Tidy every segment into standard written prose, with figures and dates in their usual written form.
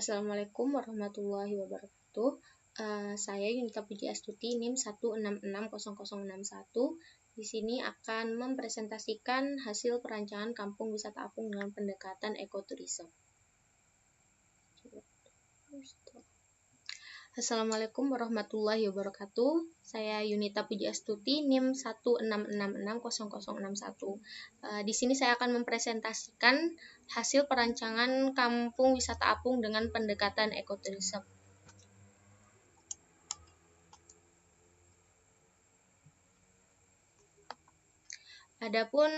Assalamualaikum warahmatullahi wabarakatuh. Saya Yunita Puji Astuti, NIM 1660061. Di sini akan mempresentasikan hasil perancangan kampung wisata apung dengan pendekatan ekoturisme. Assalamualaikum warahmatullahi wabarakatuh. Saya Yunita Puji Astuti, NIM 1666061. Di sini saya akan mempresentasikan hasil perancangan kampung wisata apung dengan pendekatan ekoturisme. Adapun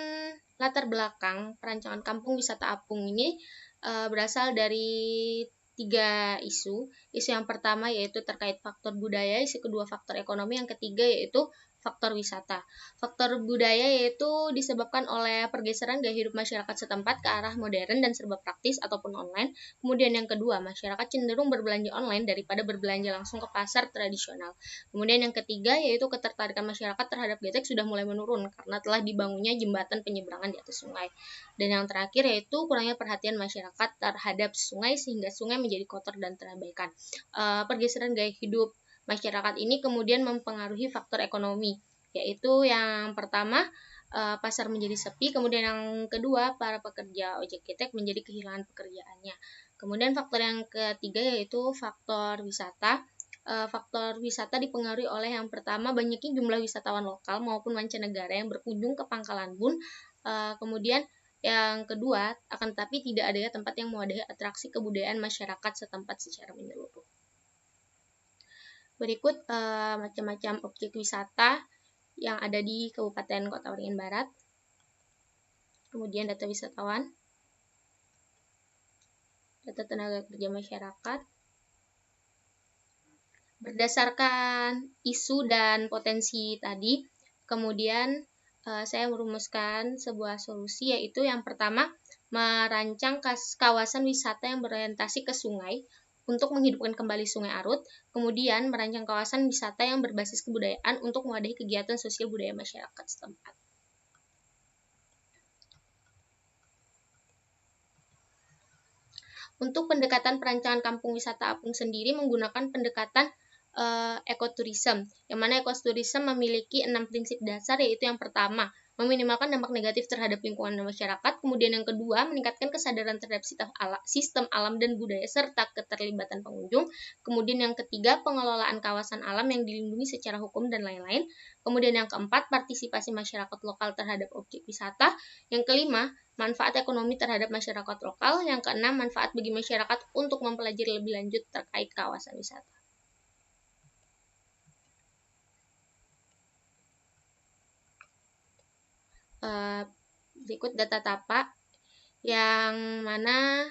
latar belakang perancangan kampung wisata apung ini berasal dari 3 isu. Isu yang pertama yaitu terkait faktor budaya, isu kedua faktor ekonomi, yang ketiga yaitu faktor wisata. Faktor budaya yaitu disebabkan oleh pergeseran gaya hidup masyarakat setempat ke arah modern dan serba praktis ataupun online. Kemudian yang kedua, masyarakat cenderung berbelanja online daripada berbelanja langsung ke pasar tradisional. Kemudian yang ketiga yaitu ketertarikan masyarakat terhadap getek sudah mulai menurun karena telah dibangunnya jembatan penyeberangan di atas sungai. Dan yang terakhir yaitu kurangnya perhatian masyarakat terhadap sungai sehingga sungai menjadi kotor dan terabaikan. Pergeseran gaya hidup masyarakat ini kemudian mempengaruhi faktor ekonomi, yaitu yang pertama pasar menjadi sepi, kemudian yang kedua para pekerja ojek getek menjadi kehilangan pekerjaannya. Kemudian faktor yang ketiga yaitu faktor wisata. Faktor wisata dipengaruhi oleh yang pertama banyaknya jumlah wisatawan lokal maupun mancanegara yang berkunjung ke Pangkalan Bun. Kemudian yang kedua, akan tetapi tidak adanya tempat yang mewadahi atraksi kebudayaan masyarakat setempat secara menyeluruh. Berikut macam-macam objek wisata yang ada di Kabupaten Kota Waringin Barat. Kemudian data wisatawan, data tenaga kerja masyarakat. Berdasarkan isu dan potensi tadi, kemudian saya merumuskan sebuah solusi, yaitu yang pertama merancang kawasan wisata yang berorientasi ke sungai untuk menghidupkan kembali Sungai Arut, kemudian merancang kawasan wisata yang berbasis kebudayaan untuk mewadahi kegiatan sosial budaya masyarakat setempat. Untuk pendekatan perancangan kampung wisata apung sendiri menggunakan pendekatan ekoturisme, yang mana ekoturisme memiliki 6 prinsip dasar, yaitu yang pertama meminimalkan dampak negatif terhadap lingkungan dan masyarakat, kemudian yang kedua meningkatkan kesadaran terhadap sistem alam dan budaya serta keterlibatan pengunjung, kemudian yang ketiga pengelolaan kawasan alam yang dilindungi secara hukum dan lain-lain, kemudian yang keempat partisipasi masyarakat lokal terhadap objek wisata, yang kelima manfaat ekonomi terhadap masyarakat lokal, yang keenam manfaat bagi masyarakat untuk mempelajari lebih lanjut terkait kawasan wisata. Berikut data tapak yang mana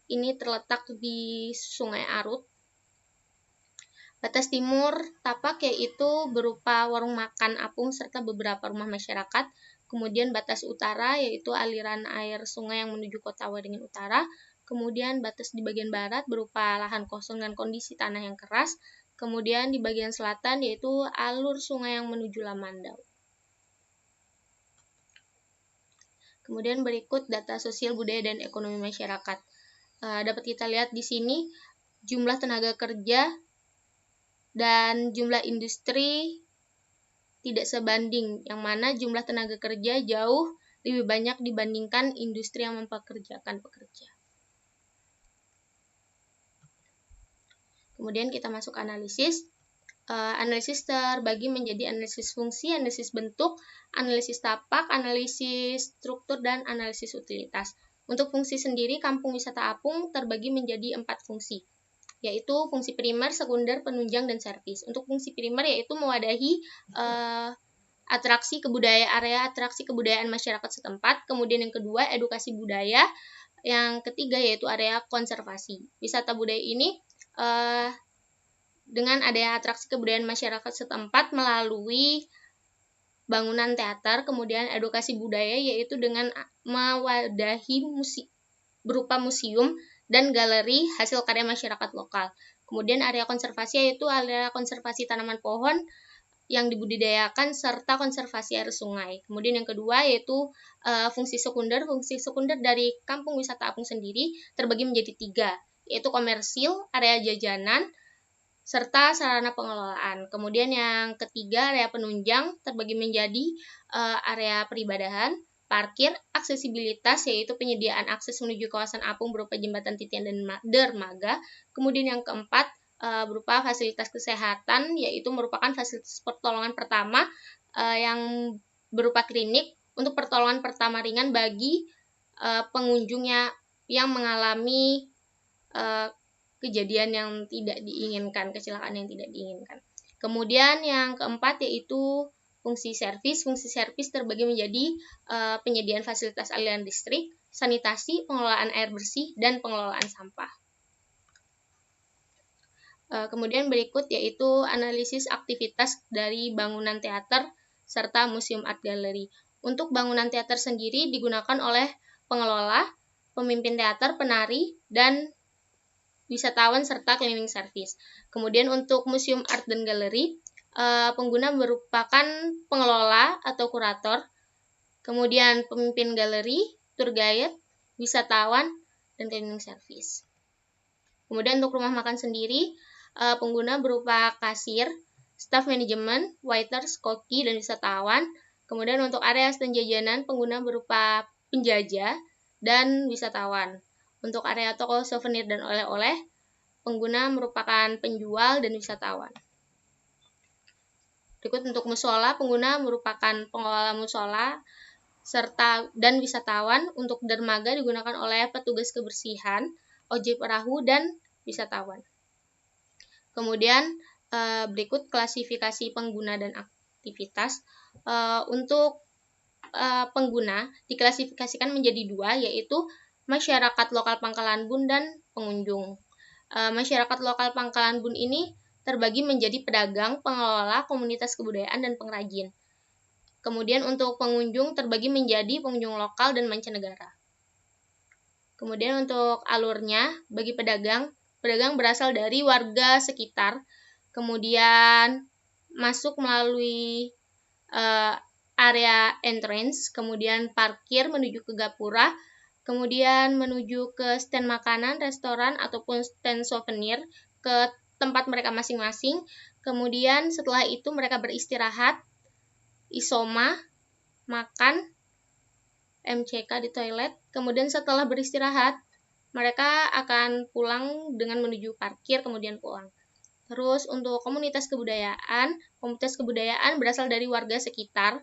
ini terletak di Sungai Arut. Batas timur tapak yaitu berupa warung makan apung serta beberapa rumah masyarakat. Kemudian batas utara yaitu aliran air sungai yang menuju Kota Waringin Utara. Kemudian batas di bagian barat berupa lahan kosong dan kondisi tanah yang keras. Kemudian di bagian selatan yaitu alur sungai yang menuju Lamandau. Kemudian berikut data sosial budaya dan ekonomi masyarakat. Dapat kita lihat di sini jumlah tenaga kerja dan jumlah industri tidak sebanding, yang mana jumlah tenaga kerja jauh lebih banyak dibandingkan industri yang mempekerjakan pekerja. Kemudian kita masuk analisis. Analisis terbagi menjadi analisis fungsi, analisis bentuk, analisis tapak, analisis struktur, dan analisis utilitas. Untuk fungsi sendiri, kampung wisata apung terbagi menjadi 4 fungsi, yaitu fungsi primer, sekunder, penunjang, dan servis. Untuk fungsi primer yaitu mewadahi area atraksi kebudayaan masyarakat setempat. Kemudian yang kedua, edukasi budaya. Yang ketiga yaitu area konservasi. Wisata budaya ini dengan adanya atraksi kebudayaan masyarakat setempat melalui bangunan teater, kemudian edukasi budaya yaitu dengan mewadahi berupa museum dan galeri hasil karya masyarakat lokal. Kemudian area konservasi yaitu area konservasi tanaman pohon yang dibudidayakan serta konservasi air sungai. Kemudian yang kedua yaitu fungsi sekunder. Fungsi sekunder dari kampung wisata apung sendiri terbagi menjadi 3, yaitu komersil, area jajanan, serta sarana pengelolaan. Kemudian yang ketiga, area penunjang terbagi menjadi area peribadahan, parkir, aksesibilitas, yaitu penyediaan akses menuju kawasan apung berupa jembatan, titian, dan dermaga. Kemudian yang keempat, berupa fasilitas kesehatan, yaitu merupakan fasilitas pertolongan pertama yang berupa klinik untuk pertolongan pertama ringan bagi pengunjungnya yang mengalami kejadian yang tidak diinginkan, kecelakaan yang tidak diinginkan. Kemudian yang keempat yaitu fungsi servis. Fungsi servis terbagi menjadi penyediaan fasilitas aliran listrik, sanitasi, pengelolaan air bersih, dan pengelolaan sampah. Kemudian berikut yaitu analisis aktivitas dari bangunan teater serta museum art gallery. Untuk bangunan teater sendiri digunakan oleh pengelola, pemimpin teater, penari, dan wisatawan serta cleaning service. Kemudian untuk museum art dan galeri, pengguna merupakan pengelola atau kurator, kemudian pemimpin galeri, tour guide, wisatawan, dan cleaning service. Kemudian untuk rumah makan sendiri, pengguna berupa kasir, staff manajemen, waiters, koki, dan wisatawan. Kemudian untuk area stand jajanan, pengguna berupa penjajah dan wisatawan. Untuk area toko souvenir dan oleh-oleh, pengguna merupakan penjual dan wisatawan. Berikut untuk musola, pengguna merupakan pengelola musola serta dan wisatawan. Untuk dermaga digunakan oleh petugas kebersihan, ojek perahu, dan wisatawan. Kemudian berikut klasifikasi pengguna dan aktivitas. Untuk pengguna diklasifikasikan menjadi dua, yaitu masyarakat lokal Pangkalan Bun dan pengunjung. Masyarakat lokal Pangkalan Bun ini terbagi menjadi pedagang, pengelola, komunitas kebudayaan, dan pengrajin. Kemudian untuk pengunjung terbagi menjadi pengunjung lokal dan mancanegara. Kemudian untuk alurnya, bagi pedagang berasal dari warga sekitar, kemudian masuk melalui area entrance, kemudian parkir menuju ke gapura, kemudian menuju ke stand makanan, restoran, ataupun stand souvenir ke tempat mereka masing-masing. Kemudian setelah itu mereka beristirahat, isoma, makan, MCK di toilet. Kemudian setelah beristirahat, mereka akan pulang dengan menuju parkir, kemudian pulang. Terus untuk komunitas kebudayaan berasal dari warga sekitar,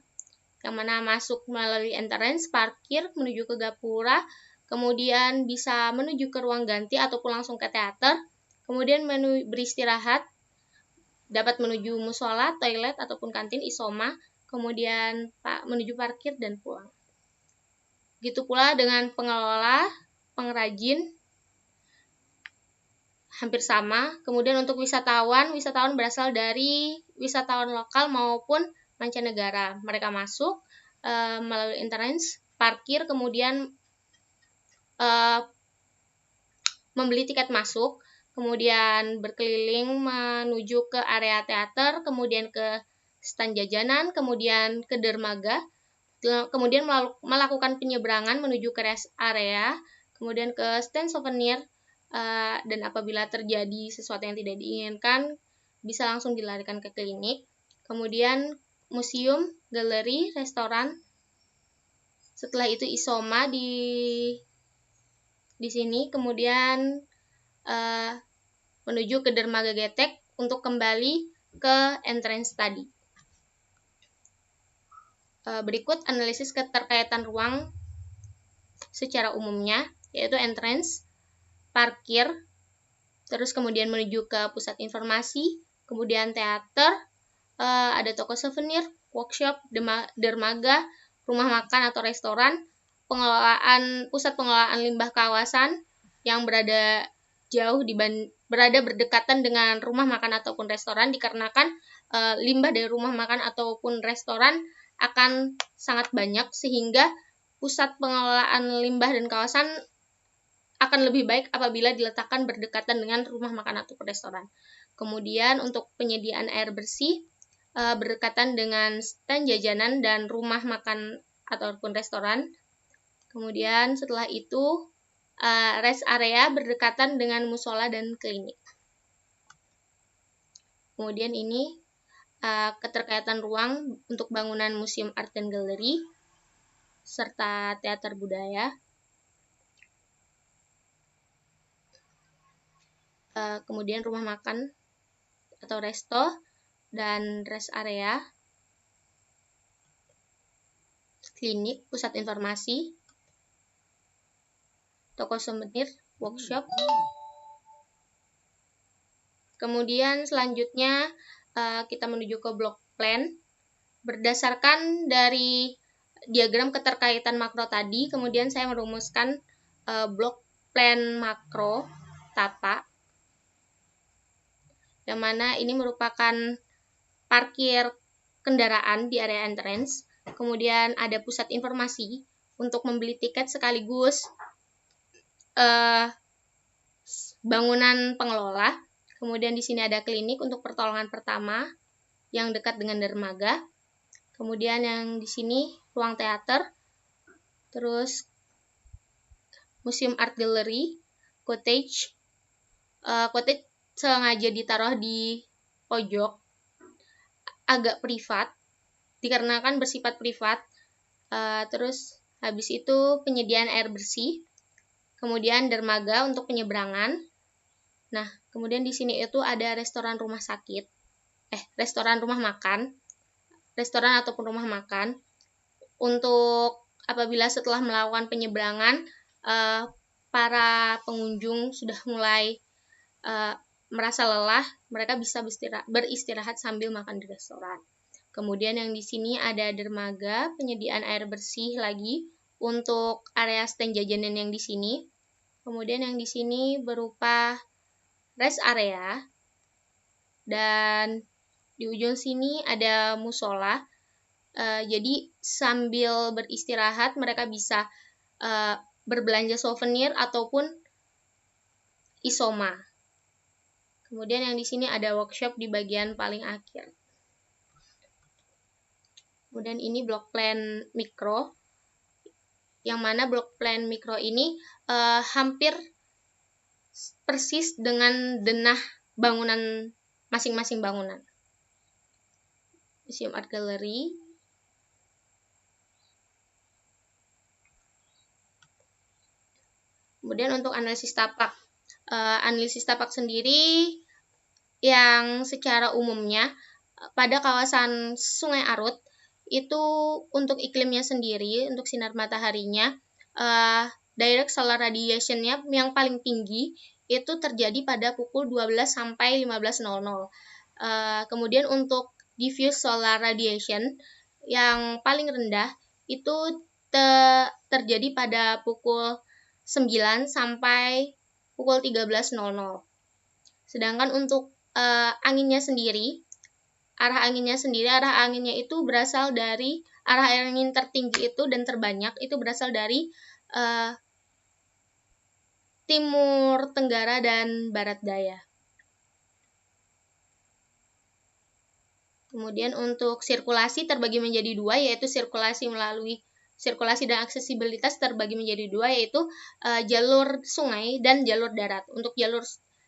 yang mana masuk melalui entrance, parkir, menuju ke gapura, kemudian bisa menuju ke ruang ganti ataupun langsung ke teater, kemudian beristirahat, dapat menuju musola, toilet, ataupun kantin, isoma, kemudian menuju parkir dan pulang. Begitu pula dengan pengelola, pengrajin, hampir sama. Kemudian untuk wisatawan berasal dari wisatawan lokal maupun mancanegara. Mereka masuk melalui entrance, parkir, kemudian membeli tiket masuk, kemudian berkeliling menuju ke area teater, kemudian ke stand jajanan, kemudian ke dermaga, kemudian melakukan penyeberangan menuju ke rest area, kemudian ke stand souvenir, dan apabila terjadi sesuatu yang tidak diinginkan, bisa langsung dilarikan ke klinik. Kemudian museum, galeri, restoran. Setelah itu isoma di sini, kemudian menuju ke dermaga getek untuk kembali ke entrance tadi. Berikut analisis keterkaitan ruang secara umumnya, yaitu entrance, parkir, terus kemudian menuju ke pusat informasi, kemudian teater, ada toko souvenir, workshop, dermaga, rumah makan atau restoran, pusat pengelolaan limbah kawasan yang berada berdekatan dengan rumah makan ataupun restoran, dikarenakan limbah dari rumah makan ataupun restoran akan sangat banyak, sehingga pusat pengelolaan limbah dan kawasan akan lebih baik apabila diletakkan berdekatan dengan rumah makan ataupun restoran. Kemudian untuk penyediaan air bersih berdekatan dengan stand jajanan dan rumah makan ataupun restoran. Kemudian setelah itu rest area berdekatan dengan musola dan klinik. Kemudian ini keterkaitan ruang untuk bangunan museum art dan galeri serta teater budaya. Kemudian rumah makan atau resto dan rest area, klinik, pusat informasi, toko souvenir, workshop. Kemudian selanjutnya kita menuju ke block plan. Berdasarkan dari diagram keterkaitan makro tadi, kemudian saya merumuskan block plan makro tata, yang mana ini merupakan parkir kendaraan di area entrance, kemudian ada pusat informasi untuk membeli tiket sekaligus bangunan pengelola, kemudian di sini ada klinik untuk pertolongan pertama yang dekat dengan dermaga, kemudian yang di sini ruang teater, terus museum art gallery, cottage. Cottage sengaja ditaruh di pojok, agak privat, dikarenakan bersifat privat. Terus habis itu penyediaan air bersih, kemudian dermaga untuk penyeberangan. Nah, kemudian di sini itu ada restoran rumah sakit, restoran rumah makan, restoran ataupun rumah makan. Untuk apabila setelah melakukan penyeberangan, para pengunjung sudah mulai merasa lelah, mereka bisa beristirahat sambil makan di restoran. Kemudian yang di sini ada dermaga, penyediaan air bersih lagi untuk area stand jajanan yang di sini. Kemudian yang di sini berupa rest area, dan di ujung sini ada musola. Jadi sambil beristirahat mereka bisa berbelanja souvenir ataupun isoma. Kemudian yang di sini ada workshop di bagian paling akhir. Kemudian ini block plan mikro, yang mana block plan mikro ini hampir persis dengan denah bangunan masing-masing bangunan. Museum Art Gallery, kemudian untuk analisis tapak. Analisis tapak sendiri yang secara umumnya pada kawasan Sungai Arut itu untuk iklimnya sendiri, untuk sinar mataharinya, direct solar radiation-nya yang paling tinggi itu terjadi pada pukul 12 sampai 15.00. Kemudian untuk diffuse solar radiation yang paling rendah itu terjadi pada pukul 9 sampai pukul 13.00. Sedangkan untuk anginnya sendiri, arah anginnya itu berasal dari arah angin tertinggi itu dan terbanyak itu berasal dari timur tenggara dan barat daya. Kemudian untuk sirkulasi terbagi menjadi dua, yaitu sirkulasi dan aksesibilitas terbagi menjadi dua, yaitu jalur sungai dan jalur darat. Untuk jalur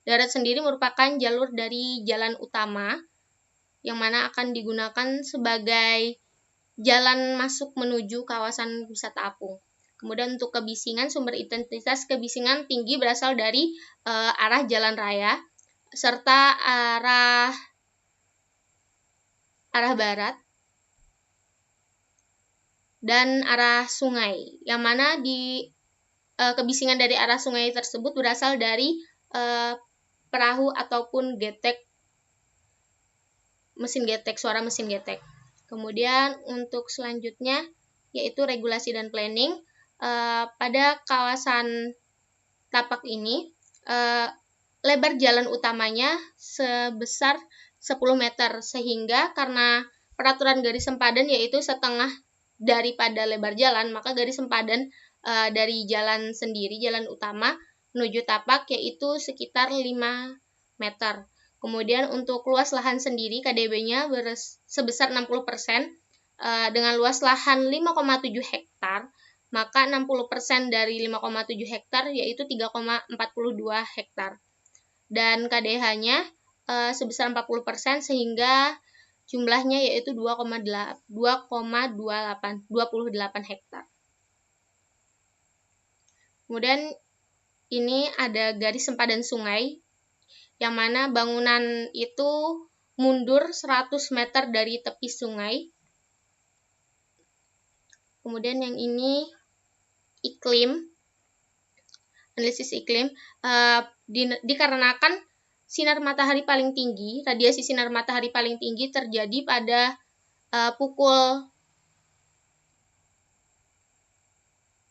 darat sendiri merupakan jalur dari jalan utama yang mana akan digunakan sebagai jalan masuk menuju kawasan wisata apung. Kemudian untuk kebisingan, sumber intensitas kebisingan tinggi berasal dari arah jalan raya serta arah barat dan arah sungai, yang mana di kebisingan dari arah sungai tersebut berasal dari perahu ataupun getek, suara mesin getek. Kemudian untuk selanjutnya yaitu regulasi dan planning. Pada kawasan tapak ini lebar jalan utamanya sebesar 10 meter, sehingga karena peraturan garis sempadan yaitu setengah daripada lebar jalan, maka garis sempadan dari jalan sendiri, jalan utama menuju tapak yaitu sekitar 5 meter. Kemudian untuk luas lahan sendiri KDB-nya sebesar 60%, dengan luas lahan 5,7 hektar, maka 60% dari 5,7 hektar yaitu 3,42 hektar. Dan KDH-nya sebesar 40% sehingga jumlahnya yaitu 28 hektar. Kemudian ini ada garis sempadan sungai yang mana bangunan itu mundur 100 meter dari tepi sungai. Kemudian yang ini iklim, analisis iklim, dikarenakan sinar matahari paling tinggi, radiasi sinar matahari paling tinggi terjadi pada pukul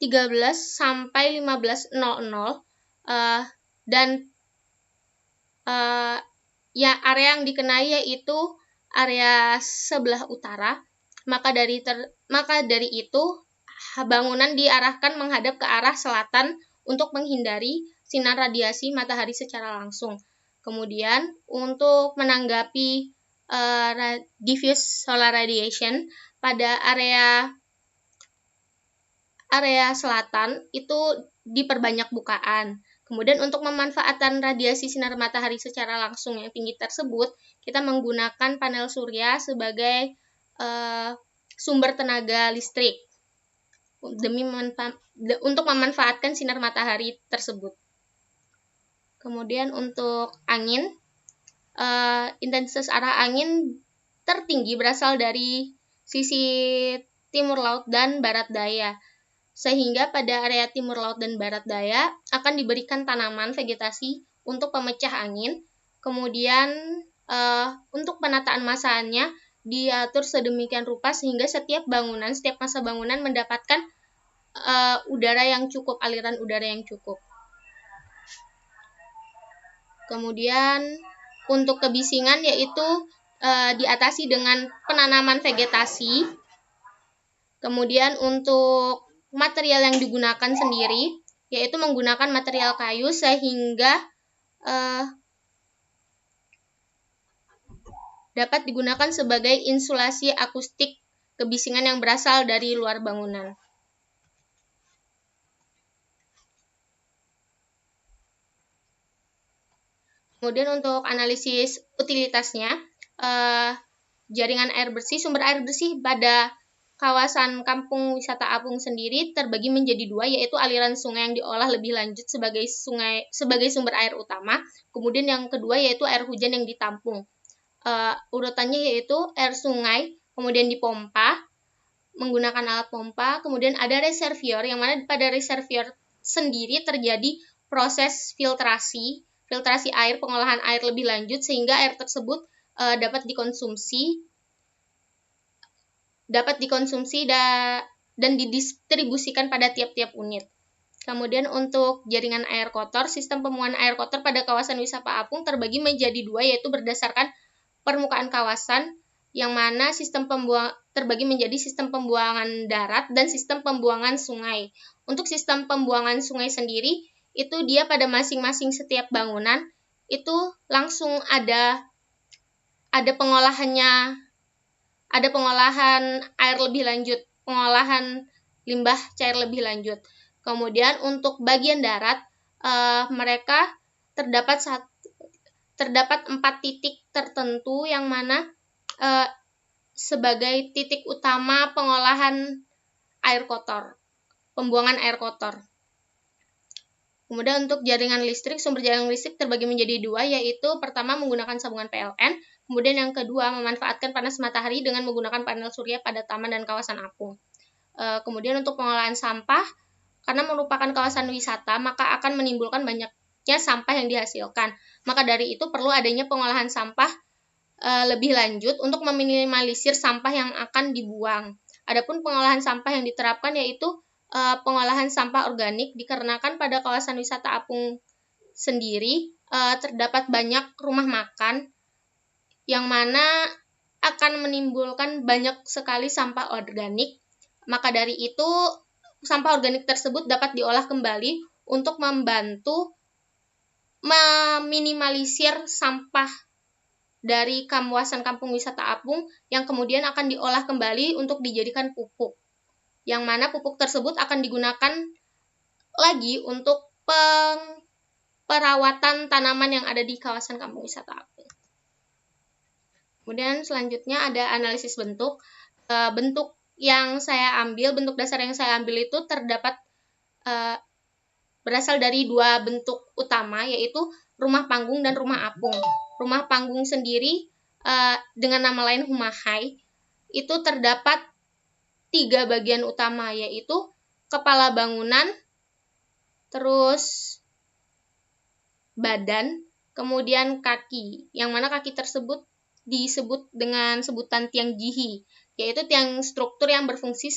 13 sampai 15.00 dan ya area yang dikenai yaitu area sebelah utara. Maka dari itu bangunan diarahkan menghadap ke arah selatan untuk menghindari sinar radiasi matahari secara langsung. Kemudian untuk menanggapi diffuse solar radiation pada area selatan itu diperbanyak bukaan. Kemudian untuk memanfaatkan radiasi sinar matahari secara langsung yang tinggi tersebut, kita menggunakan panel surya sebagai sumber tenaga listrik untuk memanfaatkan sinar matahari tersebut. Kemudian untuk angin, intensitas arah angin tertinggi berasal dari sisi timur laut dan barat daya, sehingga pada area timur laut dan barat daya akan diberikan tanaman vegetasi untuk pemecah angin. Kemudian untuk penataan masanya diatur sedemikian rupa sehingga setiap masa bangunan mendapatkan udara yang cukup, aliran udara yang cukup. Kemudian untuk kebisingan yaitu diatasi dengan penanaman vegetasi. Kemudian untuk material yang digunakan sendiri yaitu menggunakan material kayu sehingga dapat digunakan sebagai insulasi akustik kebisingan yang berasal dari luar bangunan. Kemudian untuk analisis utilitasnya, jaringan air bersih, sumber air bersih pada kawasan kampung wisata apung sendiri terbagi menjadi dua, yaitu aliran sungai yang diolah lebih lanjut sebagai sumber air utama. Kemudian yang kedua yaitu air hujan yang ditampung. Urutannya yaitu air sungai, kemudian dipompa menggunakan alat pompa, kemudian ada reservoir yang mana pada reservoir sendiri terjadi proses filtrasi air, pengolahan air lebih lanjut sehingga air tersebut dapat dikonsumsi dan didistribusikan pada tiap-tiap unit. Kemudian untuk jaringan air kotor, sistem pembuangan air kotor pada kawasan wisata apung terbagi menjadi dua, yaitu berdasarkan permukaan kawasan, yang mana terbagi menjadi sistem pembuangan darat dan sistem pembuangan sungai. Untuk sistem pembuangan sungai sendiri, itu dia pada masing-masing setiap bangunan, itu langsung ada pengolahan air lebih lanjut, pengolahan limbah cair lebih lanjut. Kemudian untuk bagian darat, mereka terdapat 4 titik tertentu yang mana sebagai titik utama pengolahan air kotor, pembuangan air kotor. Kemudian untuk jaringan listrik, sumber jaringan listrik terbagi menjadi dua, yaitu pertama menggunakan sambungan PLN, kemudian yang kedua memanfaatkan panas matahari dengan menggunakan panel surya pada taman dan kawasan apung. Kemudian untuk pengolahan sampah, karena merupakan kawasan wisata, maka akan menimbulkan banyaknya sampah yang dihasilkan. Maka dari itu perlu adanya pengolahan sampah lebih lanjut untuk meminimalisir sampah yang akan dibuang. Adapun pengolahan sampah yang diterapkan yaitu pengolahan sampah organik, dikarenakan pada kawasan wisata apung sendiri terdapat banyak rumah makan yang mana akan menimbulkan banyak sekali sampah organik. Maka dari itu sampah organik tersebut dapat diolah kembali untuk membantu meminimalisir sampah dari kawasan kampung wisata apung yang kemudian akan diolah kembali untuk dijadikan pupuk. yang mana pupuk tersebut akan digunakan lagi untuk perawatan tanaman yang ada di kawasan kampung wisata apung. Kemudian selanjutnya ada analisis bentuk. Bentuk yang saya ambil, bentuk dasar yang saya ambil itu terdapat berasal dari dua bentuk utama, yaitu rumah panggung dan rumah apung. Rumah panggung sendiri dengan nama lain Humahai itu terdapat 3 bagian utama, yaitu kepala bangunan, terus badan, kemudian kaki, yang mana kaki tersebut disebut dengan sebutan tiang jihi, yaitu tiang struktur yang berfungsi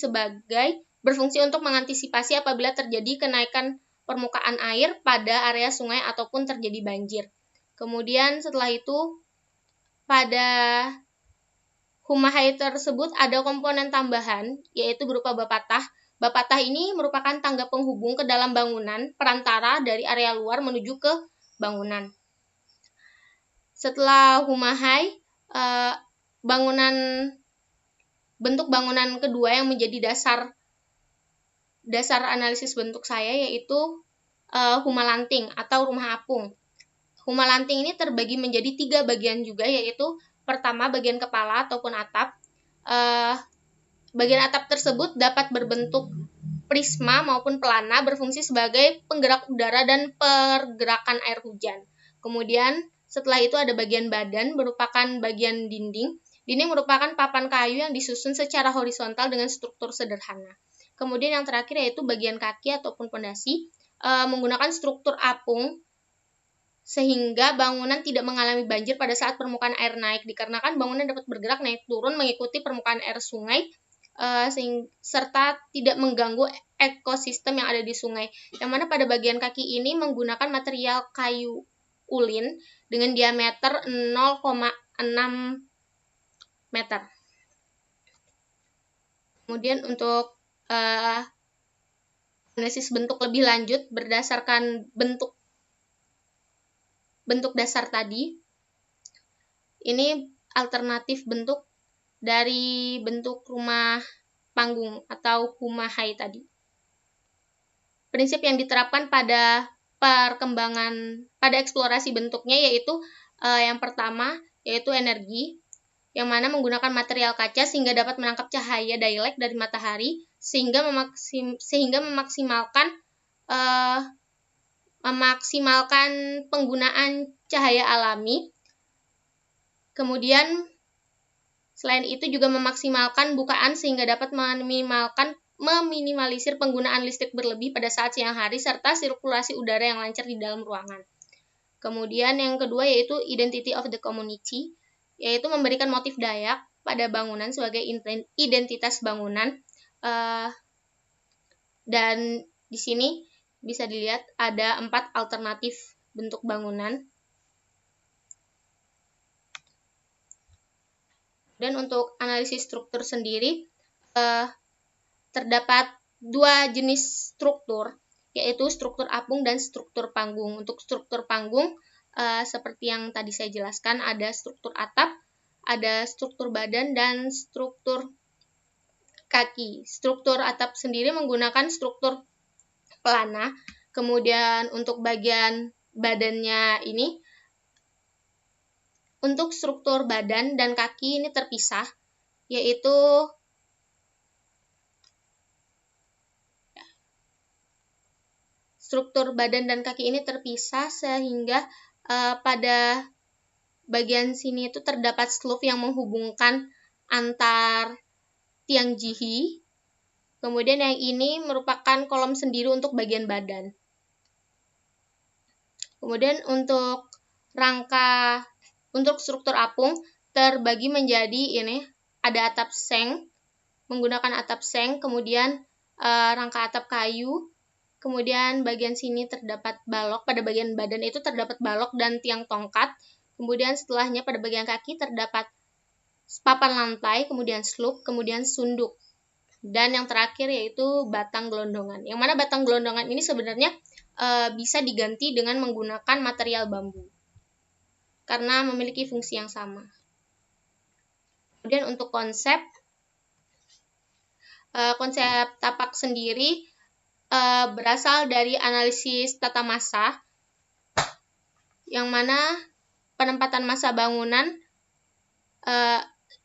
untuk mengantisipasi apabila terjadi kenaikan permukaan air pada area sungai ataupun terjadi banjir. Kemudian setelah itu pada Humahai tersebut ada komponen tambahan, yaitu berupa bapatah. Bapatah ini merupakan tangga penghubung ke dalam bangunan, perantara dari area luar menuju ke bangunan. Setelah Humahai, bentuk bangunan kedua yang menjadi dasar analisis bentuk saya yaitu Humalanting atau rumah apung. Humalanting ini terbagi menjadi 3 bagian juga, yaitu pertama bagian kepala ataupun atap. Bagian atap tersebut dapat berbentuk prisma maupun pelana, berfungsi sebagai penggerak udara dan pergerakan air hujan. Kemudian setelah itu ada bagian badan, merupakan bagian dinding. Dinding merupakan papan kayu yang disusun secara horizontal dengan struktur sederhana. Kemudian yang terakhir yaitu bagian kaki ataupun pondasi, menggunakan struktur apung sehingga bangunan tidak mengalami banjir pada saat permukaan air naik, dikarenakan bangunan dapat bergerak naik turun mengikuti permukaan air sungai, serta tidak mengganggu ekosistem yang ada di sungai. Yang mana pada bagian kaki ini menggunakan material kayu ulin dengan diameter 0,6 meter. Kemudian untuk analisis bentuk lebih lanjut berdasarkan bentuk dasar tadi, ini alternatif bentuk dari bentuk rumah panggung atau Humahai tadi. Prinsip yang diterapkan pada eksplorasi bentuknya yaitu yang pertama yaitu energi, yang mana menggunakan material kaca sehingga dapat menangkap cahaya daylight dari matahari sehingga memaksimalkan penggunaan cahaya alami. Kemudian selain itu juga memaksimalkan bukaan sehingga dapat meminimalisir penggunaan listrik berlebih pada saat siang hari serta sirkulasi udara yang lancar di dalam ruangan. Kemudian yang kedua yaitu identity of the community, yaitu memberikan motif Dayak pada bangunan sebagai identitas bangunan. Dan di sini bisa dilihat ada 4 alternatif bentuk bangunan. Dan untuk analisis struktur sendiri, terdapat 2 jenis struktur, yaitu struktur apung dan struktur panggung. Untuk struktur panggung, seperti yang tadi saya jelaskan, ada struktur atap, ada struktur badan, dan struktur kaki. Struktur atap sendiri menggunakan struktur pelana. Kemudian untuk bagian badannya ini, untuk struktur badan dan kaki ini terpisah, yaitu struktur badan dan kaki ini terpisah sehingga pada bagian sini itu terdapat slope yang menghubungkan antar tiang jihi. Kemudian yang ini merupakan kolom sendiri untuk bagian badan. Kemudian untuk struktur apung terbagi menjadi ini, ada atap seng, menggunakan atap seng, kemudian rangka atap kayu, kemudian bagian sini terdapat balok, pada bagian badan itu terdapat balok dan tiang tongkat, kemudian setelahnya pada bagian kaki terdapat papan lantai, kemudian slope, kemudian sunduk. Dan yang terakhir yaitu batang gelondongan. Yang mana batang gelondongan ini sebenarnya bisa diganti dengan menggunakan material bambu, karena memiliki fungsi yang sama. Kemudian untuk konsep, Konsep tapak sendiri berasal dari analisis tata massa, yang mana penempatan massa bangunan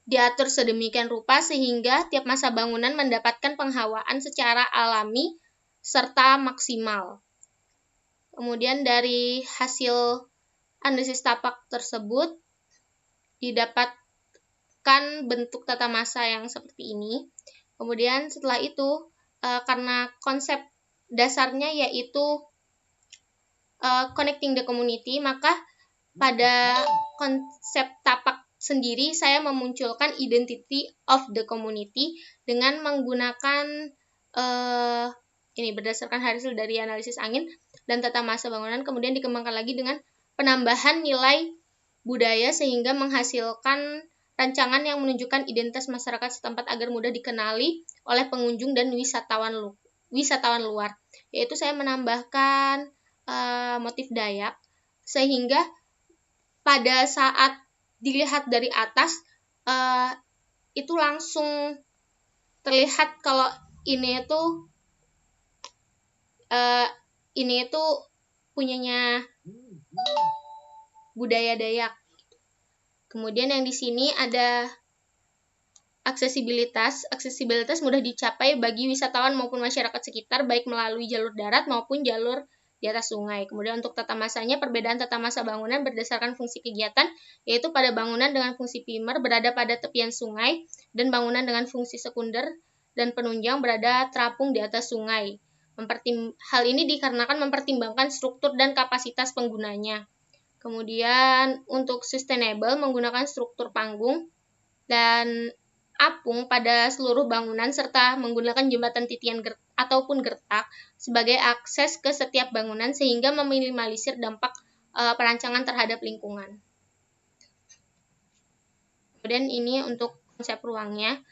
diatur sedemikian rupa sehingga tiap massa bangunan mendapatkan penghawaan secara alami serta maksimal. Kemudian dari hasil analisis tapak tersebut didapatkan bentuk tata massa yang seperti ini. Kemudian setelah itu, karena konsep dasarnya yaitu connecting the community, maka pada konsep tapak sendiri saya memunculkan identity of the community dengan menggunakan ini berdasarkan hasil dari analisis angin dan tata massa bangunan, kemudian dikembangkan lagi dengan penambahan nilai budaya sehingga menghasilkan rancangan yang menunjukkan identitas masyarakat setempat agar mudah dikenali oleh pengunjung dan wisatawan luar. Yaitu saya menambahkan motif Dayak sehingga pada saat dilihat dari atas itu langsung terlihat kalau ini itu punyanya budaya Dayak. Kemudian yang di sini ada aksesibilitas. Aksesibilitas mudah dicapai bagi wisatawan maupun masyarakat sekitar baik melalui jalur darat maupun jalur di atas sungai. Kemudian untuk tata massanya, perbedaan tata massa bangunan berdasarkan fungsi kegiatan, yaitu pada bangunan dengan fungsi primer berada pada tepian sungai dan bangunan dengan fungsi sekunder dan penunjang berada terapung di atas sungai. Hal ini dikarenakan mempertimbangkan struktur dan kapasitas penggunanya. Kemudian untuk sustainable menggunakan struktur panggung dan apung pada seluruh bangunan serta menggunakan jembatan titian ataupun gertak sebagai akses ke setiap bangunan sehingga meminimalisir dampak perancangan terhadap lingkungan. Kemudian ini untuk konsep ruangnya.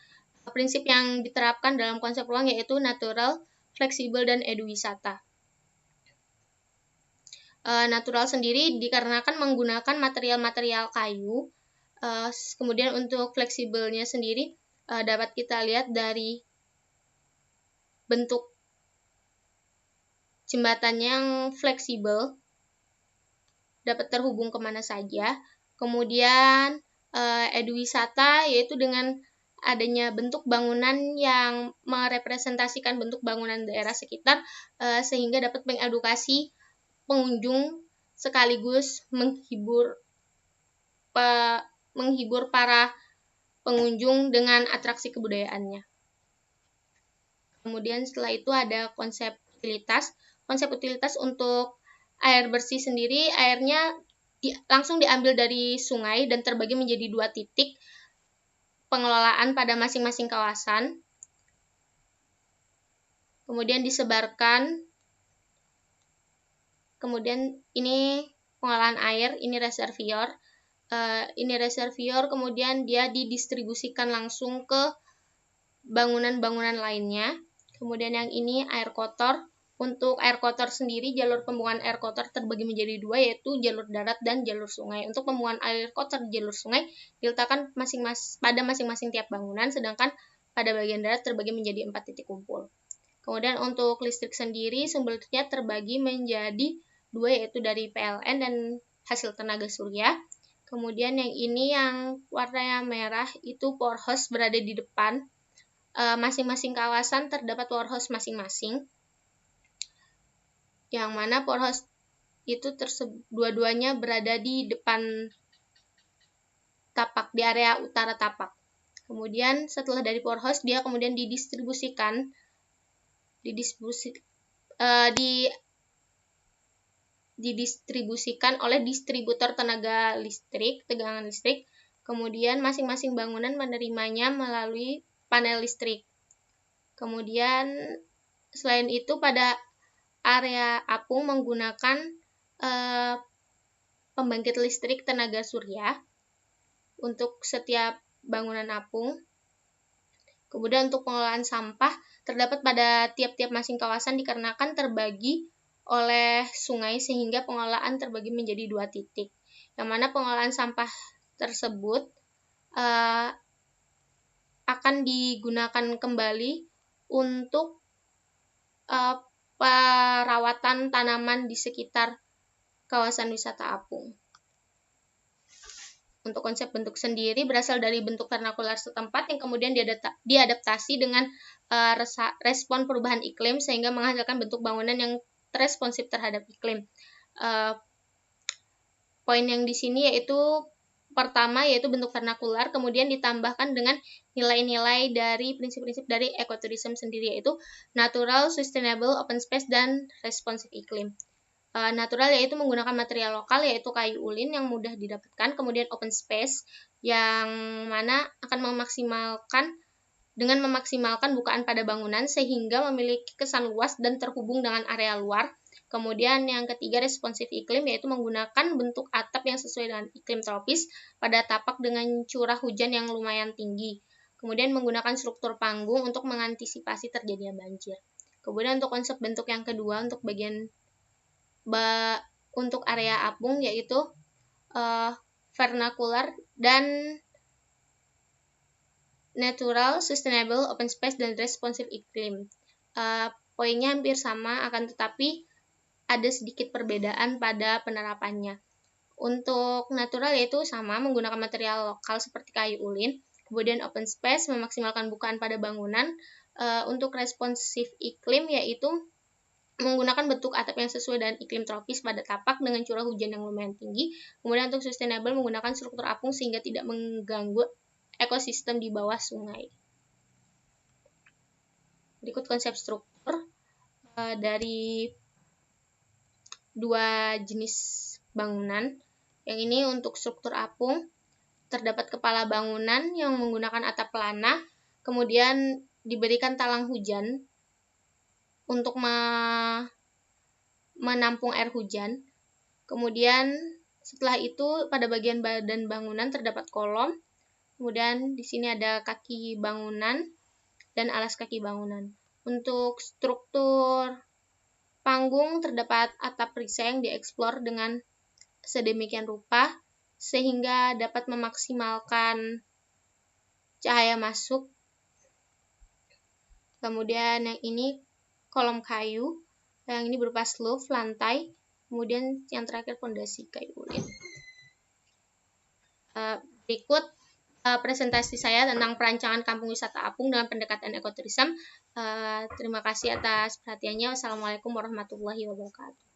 Prinsip yang diterapkan dalam konsep ruang yaitu natural, fleksibel, dan eduwisata. Natural sendiri dikarenakan menggunakan material-material kayu. Kemudian untuk fleksibelnya sendiri dapat kita lihat dari bentuk jembatan yang fleksibel, dapat terhubung kemana saja. Kemudian eduwisata yaitu dengan adanya bentuk bangunan yang merepresentasikan bentuk bangunan daerah sekitar sehingga dapat mengedukasi pengunjung sekaligus menghibur para pengunjung dengan atraksi kebudayaannya. Kemudian setelah itu ada konsep utilitas. Konsep utilitas untuk air bersih sendiri, airnya langsung diambil dari sungai dan terbagi menjadi 2 titik pengelolaan pada masing-masing kawasan. Kemudian disebarkan. Kemudian ini pengolahan air, ini reservoir. Kemudian dia didistribusikan langsung ke bangunan-bangunan lainnya. Kemudian yang ini air kotor. Untuk air kotor sendiri, jalur pembuangan air kotor terbagi menjadi 2, yaitu jalur darat dan jalur sungai. Untuk pembuangan air kotor di jalur sungai diletakkan pada masing-masing tiap bangunan, sedangkan pada bagian darat terbagi menjadi 4 titik kumpul. Kemudian untuk listrik sendiri, sumbernya terbagi menjadi 2, yaitu dari PLN dan hasil tenaga surya. Kemudian yang ini yang warnanya merah itu powerhouse berada di depan. Masing-masing kawasan terdapat powerhouse masing-masing. Yang mana powerhouse itu dua-duanya berada di depan tapak, di area utara tapak. Kemudian setelah dari powerhouse dia kemudian didistribusikan oleh distributor tegangan listrik. Kemudian masing-masing bangunan menerimanya melalui panel listrik. Kemudian selain itu pada area apung menggunakan pembangkit listrik tenaga surya untuk setiap bangunan apung. Kemudian untuk pengelolaan sampah terdapat pada tiap-tiap masing kawasan dikarenakan terbagi oleh sungai sehingga pengelolaan terbagi menjadi 2 titik. Yang mana pengelolaan sampah tersebut akan digunakan kembali untuk perawatan tanaman di sekitar kawasan wisata apung. Untuk konsep bentuk sendiri berasal dari bentuk vernakular setempat yang kemudian diadaptasi dengan respon perubahan iklim sehingga menghasilkan bentuk bangunan yang responsif terhadap iklim. Poin yang di sini yaitu pertama yaitu bentuk vernakular, kemudian ditambahkan dengan nilai-nilai dari prinsip-prinsip dari ekoturism sendiri yaitu natural, sustainable, open space, dan responsive iklim. Natural yaitu menggunakan material lokal yaitu kayu ulin yang mudah didapatkan, kemudian open space yang mana akan memaksimalkan bukaan pada bangunan sehingga memiliki kesan luas dan terhubung dengan area luar. Kemudian yang ketiga responsif iklim yaitu menggunakan bentuk atap yang sesuai dengan iklim tropis pada tapak dengan curah hujan yang lumayan tinggi. Kemudian menggunakan struktur panggung untuk mengantisipasi terjadinya banjir. Kemudian untuk konsep bentuk yang kedua untuk area apung yaitu vernakular dan natural, sustainable, open space, dan responsive iklim. Poinnya hampir sama, akan tetapi ada sedikit perbedaan pada penerapannya. Untuk natural yaitu sama, menggunakan material lokal seperti kayu ulin. Kemudian open space, memaksimalkan bukaan pada bangunan. Untuk responsive iklim yaitu menggunakan bentuk atap yang sesuai dengan iklim tropis pada tapak dengan curah hujan yang lumayan tinggi. Kemudian untuk sustainable menggunakan struktur apung sehingga tidak mengganggu ekosistem di bawah sungai. Berikut konsep struktur dari dua jenis bangunan. Yang ini untuk struktur apung, terdapat kepala bangunan yang menggunakan atap pelana, kemudian diberikan talang hujan untuk menampung air hujan. Kemudian setelah itu pada bagian badan bangunan terdapat kolom. Kemudian di sini ada kaki bangunan dan alas kaki bangunan. Untuk struktur panggung terdapat atap perisai yang dieksplor dengan sedemikian rupa sehingga dapat memaksimalkan cahaya masuk. Kemudian yang ini kolom kayu, yang ini berupa slope lantai, kemudian yang terakhir fondasi kayu ulin. Berikut presentasi saya tentang perancangan kampung wisata apung dengan pendekatan ekoturism. Terima kasih atas perhatiannya. Wassalamualaikum warahmatullahi wabarakatuh.